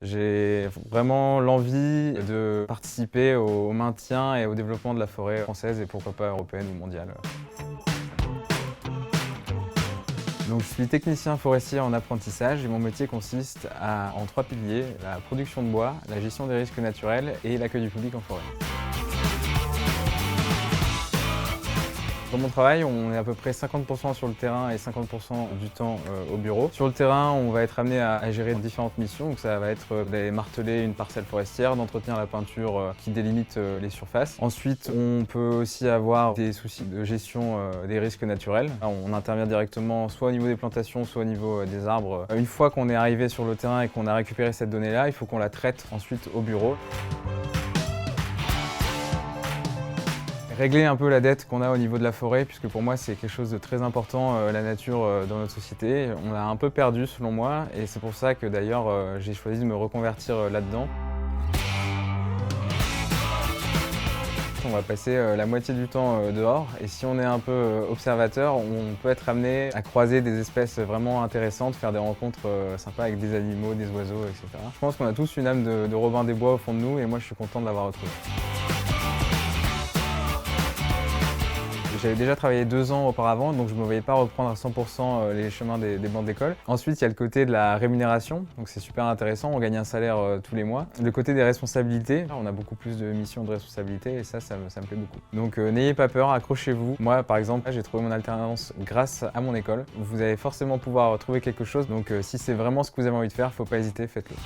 J'ai vraiment l'envie de participer au maintien et au développement de la forêt française et pourquoi pas européenne ou mondiale. Donc, je suis technicien forestier en apprentissage et mon métier consiste en 3 piliers: la production de bois, la gestion des risques naturels et l'accueil du public en forêt. Dans mon travail, on est à peu près 50% sur le terrain et 50% du temps au bureau. Sur le terrain, on va être amené à gérer différentes missions. Donc ça va être d'aller marteler une parcelle forestière, d'entretenir la peinture qui délimite les surfaces. Ensuite, on peut aussi avoir des soucis de gestion des risques naturels. On intervient directement soit au niveau des plantations, soit au niveau des arbres. Une fois qu'on est arrivé sur le terrain et qu'on a récupéré cette donnée-là, il faut qu'on la traite ensuite au bureau. Régler un peu la dette qu'on a au niveau de la forêt, puisque pour moi c'est quelque chose de très important, la nature dans notre société. On l'a un peu perdu selon moi et c'est pour ça que d'ailleurs j'ai choisi de me reconvertir là-dedans. On va passer la moitié du temps dehors et si on est un peu observateur, on peut être amené à croiser des espèces vraiment intéressantes, faire des rencontres sympas avec des animaux, des oiseaux, etc. Je pense qu'on a tous une âme de Robin des Bois au fond de nous et moi je suis content de l'avoir retrouvée. J'avais déjà travaillé 2 ans auparavant, donc je ne me voyais pas reprendre à 100% les chemins des bancs d'école. Ensuite, il y a le côté de la rémunération, donc c'est super intéressant, on gagne un salaire tous les mois. Le côté des responsabilités, on a beaucoup plus de missions de responsabilité et ça me plaît beaucoup. Donc n'ayez pas peur, accrochez-vous. Moi, par exemple, j'ai trouvé mon alternance grâce à mon école. Vous allez forcément pouvoir trouver quelque chose, donc si c'est vraiment ce que vous avez envie de faire, faut pas hésiter, faites-le.